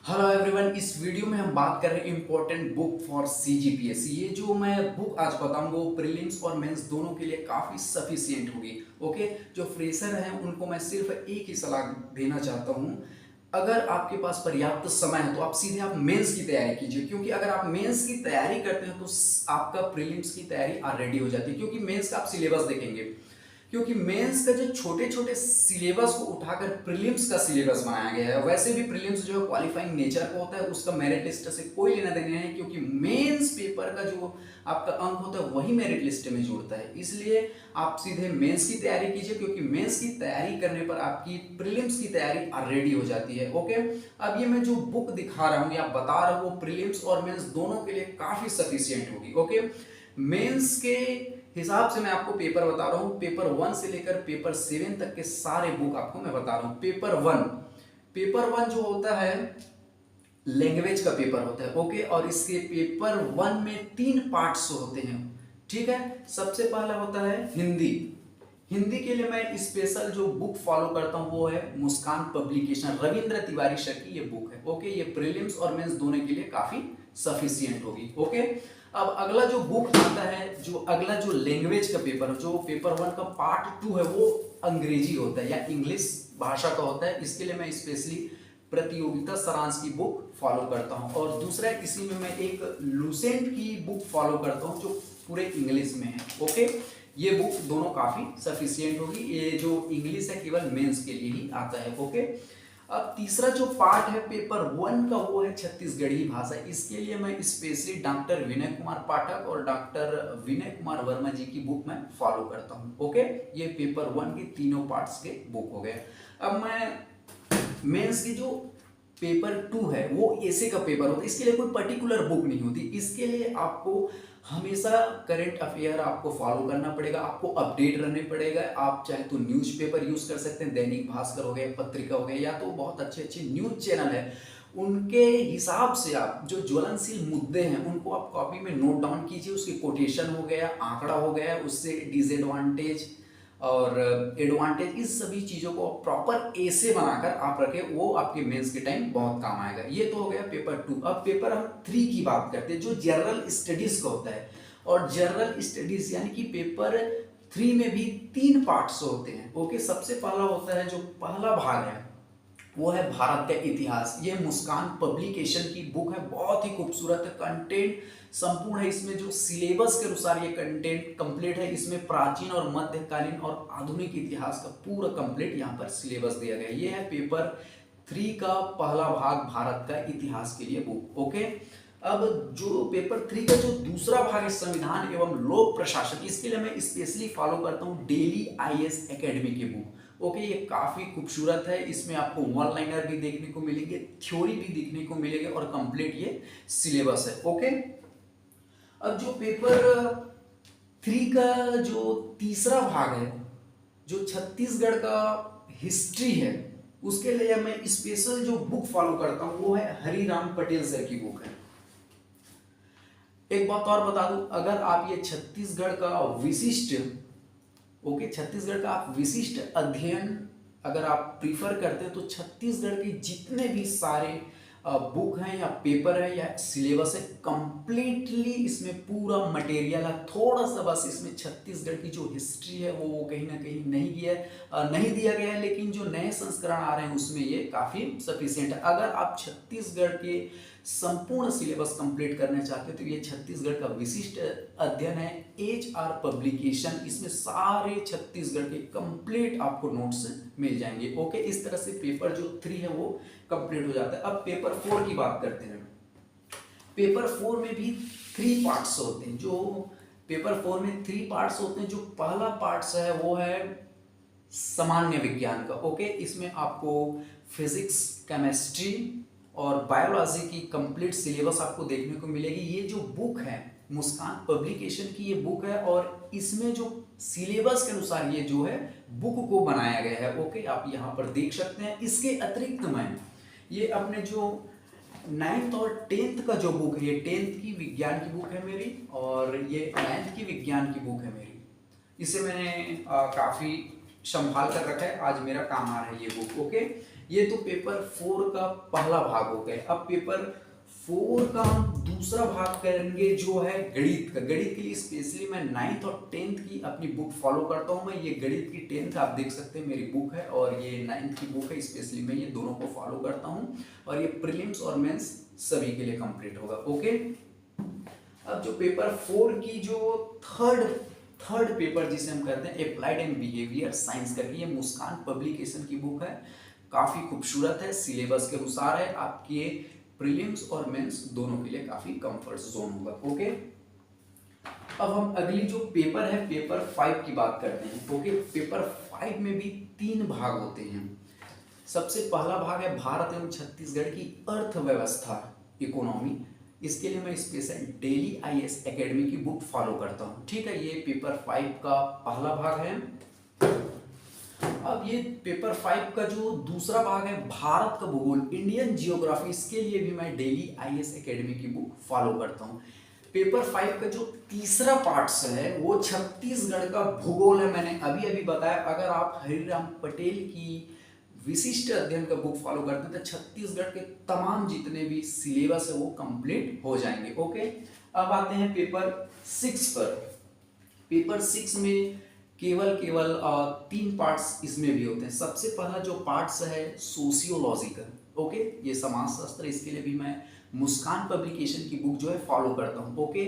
Hello everyone, इस video में हम बात कर रहे हैं इंपॉर्टेंट बुक फॉर सीजीपीएस। ये जो मैं बुक आज बताऊंगा वो प्रीलिम्स और मेंस दोनों के लिए काफ़ी सफिशिएंट होगी। ओके, जो फ्रेशर हैं उनको मैं सिर्फ एक ही सलाह देना चाहता हूँ। अगर आपके पास पर्याप्त समय है तो आप सीधे मेंस की तैयारी कीजिए, क्योंकि अगर आप मेंस की तैयारी करते हैं तो आपका प्रीलिम्स की तैयारी ऑलरेडी हो जाती है। क्योंकि मेंस का आप सिलेबस देखेंगे, क्योंकि मेंस का जो छोटे छोटे सिलेबस को उठाकर प्रीलिम्स का सिलेबस बनाया गया है। वैसे भी प्रीलिम्स जो है क्वालिफाइंग नेचर का होता है, उसका मेरिट लिस्ट से कोई लेना देना नहीं है, क्योंकि मेंस पेपर का जो आपका अंक होता है वही मेरिट लिस्ट में जुड़ता है। इसलिए आप सीधे मेंस की तैयारी कीजिए, क्योंकि मेंस की तैयारी करने पर आपकी प्रीलिम्स की तैयारी ऑलरेडी हो जाती है। ओके, अब ये मैं जो बुक दिखा रहा हूँ या बता रहा हूँ वो प्रीलिम्स और मेंस दोनों के लिए काफी सफिशियंट होगी। ओके, मेंस के हिसाब से मैं आपको पेपर बता रहा हूँ। पेपर 1 से लेकर पेपर 7 तक के सारे बुक आपको मैं बता रहा हूँ। पेपर 1 जो होता है लैंग्वेज का पेपर होता है। ओके, और इसके पेपर 1 में 3 पार्ट्स होते हैं। ठीक है, सबसे पहला होता है हिंदी। हिंदी के लिए मैं स्पेशल जो बुक फॉलो करता हूँ वो है मुस्कान पब्लिकेशन, रविंद्र तिवारी सर की ये बुक है। ओके, ये प्रीलिम्स और मेंस दोनों के लिए काफी सफिशियंट होगी। ओके, अब अगला जो बुक आता है, जो अगला जो लैंग्वेज का पेपर है, जो पेपर 1 का पार्ट 2 है, वो अंग्रेजी होता है या इंग्लिश भाषा का होता है। इसके लिए मैं स्पेशली प्रतियोगिता सारांश की बुक फॉलो करता हूँ। और दूसरा इसी में मैं एक लूसेंट की बुक फॉलो करता हूँ जो पूरे इंग्लिश में है। ओके, ये बुक दोनों काफी सफिशियंट होगी। ये जो इंग्लिश है केवल मेंस के लिए ही आता है। ओके, अब तीसरा जो पार्ट है पेपर 1 का वो है छत्तीसगढ़ी भाषा। इसके लिए मैं स्पेशली डॉक्टर विनय कुमार पाठक और डॉक्टर विनय कुमार वर्मा जी की बुक मैं फॉलो करता हूँ। ओके, ये पेपर 1 के तीनों पार्ट्स के बुक हो गए। अब मैं मेंस की जो पेपर 2 है वो ऐसे का पेपर होता है। इसके लिए कोई पर्टिकुलर बुक नहीं होती। इसके लिए आपको हमेशा करंट अफेयर आपको फॉलो करना पड़ेगा, आपको अपडेट रहने पड़ेगा। आप चाहे तो न्यूज़पेपर यूज कर सकते हैं, दैनिक भास्कर हो गया, पत्रिका हो गया, या तो बहुत अच्छे अच्छे न्यूज चैनल है, उनके हिसाब से आप जो ज्वलनशील मुद्दे हैं उनको आप कॉपी में नोट डाउन कीजिए। उसके कोटेशन हो गया, आंकड़ा हो गया, उससे डिसएडवांटेज और एडवांटेज, इस सभी चीज़ों को प्रॉपर ऐसे बनाकर आप रखें, वो आपके मेंस के टाइम बहुत काम आएगा। ये तो हो गया पेपर 2। अब पेपर हम 3 की बात करते हैं, जो जनरल स्टडीज का होता है। और जनरल स्टडीज यानी कि पेपर 3 में भी 3 पार्ट्स होते हैं। ओके, सबसे पहला होता है, जो पहला भाग है वो है भारत का इतिहास। ये मुस्कान पब्लिकेशन की बुक है, बहुत ही खूबसूरत है, कंटेंट संपूर्ण है। इसमें जो सिलेबस के अनुसार ये कंटेंट कंप्लीट है। इसमें प्राचीन और मध्यकालीन और आधुनिक इतिहास का पूरा कंप्लीट यहाँ पर सिलेबस दिया गया है। ये है पेपर 3 का पहला भाग, भारत का इतिहास के लिए बुक। ओके, अब जो पेपर 3 का जो दूसरा भाग है संविधान एवं लोक प्रशासन, इसके लिए मैं स्पेशली फॉलो करता हूँ डेली आईएएस एकेडमी की बुक। ओके, ये काफी खूबसूरत है। इसमें आपको वन लाइनर भी देखने को मिलेंगे, थ्योरी भी देखने को मिलेगी और कंप्लीट ये सिलेबस है। ओके, अब जो पेपर 3 का जो तीसरा भाग है, जो छत्तीसगढ़ का हिस्ट्री है, उसके लिए मैं स्पेशल जो बुक फॉलो करता हूं वो है हरिराम पटेल सर की बुक है। एक बात और बता दूं, अगर आप ये छत्तीसगढ़ का विशिष्ट, ओके, छत्तीसगढ़ का आप विशिष्ट अध्ययन अगर आप प्रीफर करते हैं तो छत्तीसगढ़ के जितने भी सारे बुक हैं या पेपर है या सिलेबस है, कंप्लीटली इसमें पूरा मटेरियल है। थोड़ा सा बस इसमें छत्तीसगढ़ की जो हिस्ट्री है वो कहीं ना कहीं नहीं दिया गया है, लेकिन जो नए संस्करण आ रहे हैं उसमें ये काफ़ी सफिशियंट है। अगर आप छत्तीसगढ़ के संपूर्ण सिलेबस कंप्लीट करना चाहते हो तो ये छत्तीसगढ़ का विशिष्ट अध्ययन है, HR पब्लिकेशन। इसमें सारे छत्तीसगढ़ के कंप्लीट आपको नोट्स मिल जाएंगे। ओके, इस तरह से पेपर जो 3 है वो कंप्लीट हो जाता है। अब पेपर 4 की बात करते हैं। पेपर 4 में भी 3 पार्ट्स होते हैं। जो पेपर 4 में 3 पार्ट्स होते हैं, जो पहला पार्ट्स है वो है सामान्य विज्ञान का। ओके, इसमें आपको फिजिक्स, केमिस्ट्री और बायोलॉजी की कंप्लीट सिलेबस आपको देखने को मिलेगी। ये जो बुक है मुस्कान पब्लिकेशन की ये बुक है, और इसमें जो सिलेबस के अनुसार ये जो है बुक को बनाया गया है। ओके, आप यहाँ पर देख सकते हैं। इसके अतिरिक्त मैं ये अपने जो 9th और 10th का जो बुक है, ये 10th की विज्ञान की बुक है मेरी, और ये 9th की विज्ञान की बुक है मेरी। इसे मैंने काफ़ी संभाल कर रखा है, आज मेरा काम आ रहा है ये बुक। ओके, ये तो पेपर 4 का पहला भाग हो गया। अब पेपर 4 का हम दूसरा भाग करेंगे जो है गणित का। गणित के लिए स्पेशली मैं 9th और 10th की अपनी बुक फॉलो करता हूँ। मैं ये गणित की 10th आप देख सकते हैं मेरी बुक है, और ये 9th की बुक है। स्पेशली मैं ये दोनों को फॉलो करता हूँ, और ये प्रीलिम्स और मेंस सभी के लिए कंप्लीट होगा। ओके, अब जो पेपर 4 की जो थर्ड पेपर जिसे हम कहते हैं अप्लाइड एंड बिहेवियर साइंस करके, ये मुस्कान पब्लिकेशन की बुक है। काफ़ी खूबसूरत है, सिलेबस के अनुसार है, आपके प्रीलिम्स और मेंस दोनों के लिए काफ़ी कंफर्ट जोन होगा। ओके, अब हम अगली जो पेपर है पेपर 5 की बात करते हैं। ओके, पेपर 5 में भी 3 भाग होते हैं। सबसे पहला भाग है भारत एवं छत्तीसगढ़ की अर्थव्यवस्था, इकोनॉमी। इसके लिए मैं स्पेशल डेली आईएएस एकेडमी की बुक फॉलो करता हूँ। ठीक है, ये पेपर 5 का पहला भाग है। अब ये पेपर 5 का जो दूसरा भाग है भारत का भूगोल, इंडियन जियोग्राफी, इसके लिए भी मैं डेली आईएएस एकेडमी की बुक फॉलो करता हूँ। पेपर 5 का जो तीसरा पार्ट्स है वो छत्तीसगढ़ का भूगोल है। मैंने अभी अभी बताया, अगर आप हरिराम पटेल की विशिष्ट अध्ययन का बुक फॉलो करते हैं तो छत्तीसगढ़ के तमाम जितने भी सिलेबस है वो कंप्लीट हो जाएंगे। ओके, अब आते हैं पेपर 6 पर। पेपर 6 में केवल 3 पार्ट्स इसमें भी होते हैं। सबसे पहला जो पार्ट्स है सोशियोलॉजी का। ओके, ये समाजशास्त्र, इसके लिए भी मैं मुस्कान पब्लिकेशन की बुक जो है फॉलो करता हूँ। ओके,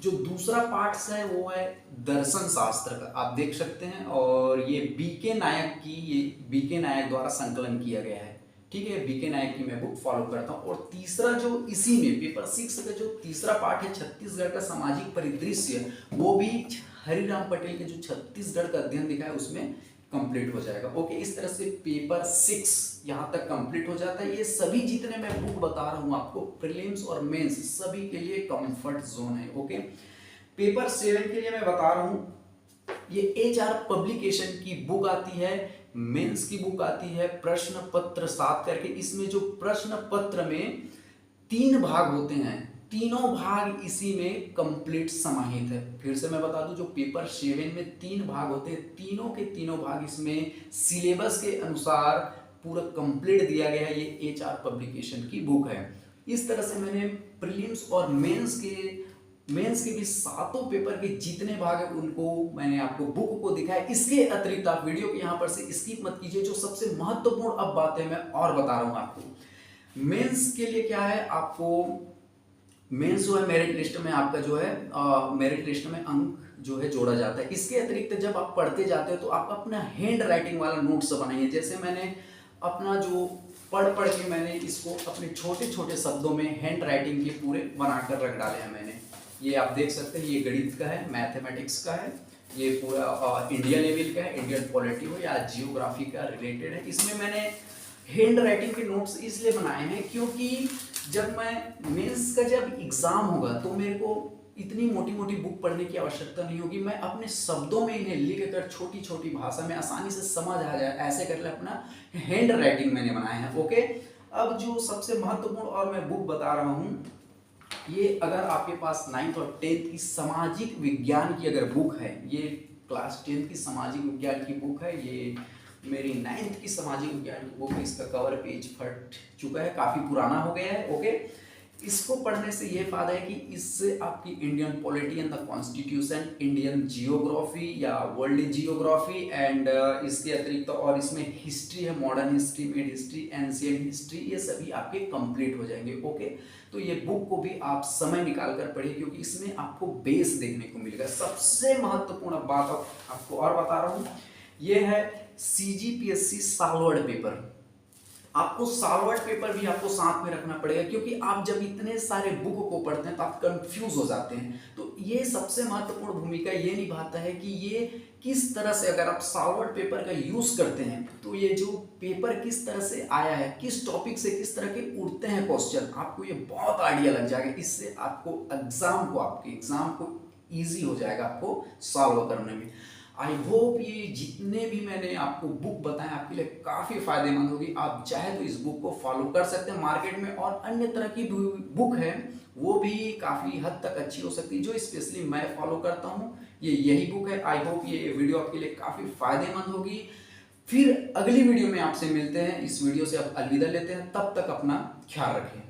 जो दूसरा पार्ट्स है वो है दर्शन शास्त्र का, आप देख सकते हैं, और ये बीके नायक द्वारा संकलन किया गया है। ठीक है, बीके नायक की मैं बुक फॉलो करता हूँ। और तीसरा जो इसी में पेपर 6 का जो तीसरा पार्ट है छत्तीसगढ़ का सामाजिक परिदृश्य, वो भी हरिराम पटेल के जो छत्तीसगढ़ का अध्ययन दिखा है उसमें कंप्लीट हो जाएगा। ओके, इस तरह से पेपर 6 यहाँ तक कंप्लीट हो जाता है। ये सभी जितने मैं बुक बता रहा हूँ आपको प्रीलिम्स और मेंस सभी के लिए कंफर्ट जोन है। ओके, पेपर 7 के लिए मैं बता रहा हूँ, ये एचआर पब्लिकेशन की बुक आती है, मेंस की बुक आती है प्रश्न पत्र 7 करके। इसमें जो प्रश्न पत्र में 3 भाग होते हैं, तीनों भाग इसी में कंप्लीट समाहित है। फिर से मैं बता दूं, जो पेपर 7 में 3 भाग होते हैं, तीनों के तीनों भाग इसमें सिलेबस के अनुसार पूरा कंप्लीट दिया गया है। ये एचआर पब्लिकेशन की बुक है। इस तरह से मैंने प्रीलिम्स और मेंस के भी 7 पेपर के जितने भाग है उनको मैंने आपको बुक को दिखाया। इसके अतिरिक्त आप वीडियो को यहाँ पर से स्किप मत कीजिए। जो सबसे महत्वपूर्ण अब बातें मैं और बता रहा हूँ आपको। मेंस के लिए क्या है, आपको मेंस जो है मेरिट लिस्ट में आपका जो है मेरिट लिस्ट में अंक जो है जोड़ा जाता है। इसके अतिरिक्त जब आप पढ़ते जाते हो तो आप अपना हैंड राइटिंग वाला नोट्स बनाइए। जैसे मैंने अपना जो पढ़ के मैंने इसको अपने छोटे छोटे शब्दों में हैंड राइटिंग के पूरे बनाकर रख डाले हैं मैंने। ये आप देख सकते हैं, ये गणित का है, मैथमेटिक्स का है, ये पूरा इंडिया लेवल का है, इंडियन पॉलिटी हो या जियोग्राफी का रिलेटेड है। इसमें मैंने हैंड राइटिंग के नोट्स इसलिए बनाए हैं क्योंकि जब मैं मेंस का जब एग्जाम होगा तो मेरे को इतनी मोटी मोटी बुक पढ़ने की आवश्यकता नहीं होगी। मैं अपने शब्दों में इन्हें लिख कर छोटी छोटी भाषा में आसानी से समझ आ जाए, ऐसे कर ले अपना हैंड राइटिंग मैंने बनाए हैं। ओके, अब जो सबसे महत्वपूर्ण और मैं बुक बता रहा हूँ, ये अगर आपके पास 9th और 10th की सामाजिक विज्ञान की अगर बुक है, ये क्लास 10th की सामाजिक विज्ञान की बुक है, ये मेरी 9th की सामाजिक विज्ञान की बुक है। इसका कवर पेज फट चुका है, काफ़ी पुराना हो गया है। ओके, इसको पढ़ने से ये फायदा है कि इससे आपकी Indian polity and the constitution, Indian geography या वर्ल्ड जियोग्राफी एंड इसके अतिरिक्त और इसमें हिस्ट्री है, modern history, mid history, ancient history, ये सभी आपके कंप्लीट हो जाएंगे। ओके, तो ये बुक को भी आप समय निकाल कर पढ़िए क्योंकि इसमें आपको बेस देखने को मिलेगा। सबसे महत्वपूर्ण बात आपको और बता रहा हूँ, ये है CGPSC सालवर्ड पेपर। आपको सालवर्ड पेपर भी आपको साथ में रखना पड़ेगा क्योंकि आप जब इतने सारे बुक को पढ़ते हैं तो आप कंफ्यूज हो जाते हैं। तो ये सबसे महत्वपूर्ण भूमिका ये निभाता है कि ये किस तरह से अगर आप सालवर्ड पेपर का यूज करते हैं तो ये जो पेपर किस तरह से आया है, किस टॉपिक से किस तरह के उड़ते हैं क्वेश्चन, आपको ये बहुत आइडिया लग जाएगा। इससे आपको आपके एग्जाम को ईजी हो जाएगा आपको सॉल्व करने में। आई होप ये जितने भी मैंने आपको बुक बताए आपके लिए काफ़ी फायदेमंद होगी। आप चाहे तो इस बुक को फॉलो कर सकते हैं। मार्केट में और अन्य तरह की बुक है वो भी काफ़ी हद तक अच्छी हो सकती है। जो स्पेशली मैं फॉलो करता हूँ ये यही बुक है। आई होप ये वीडियो आपके लिए काफ़ी फायदेमंद होगी। फिर अगली वीडियो में आपसे मिलते हैं। इस वीडियो से आप अलविदा लेते हैं, तब तक अपना ख्याल रखें।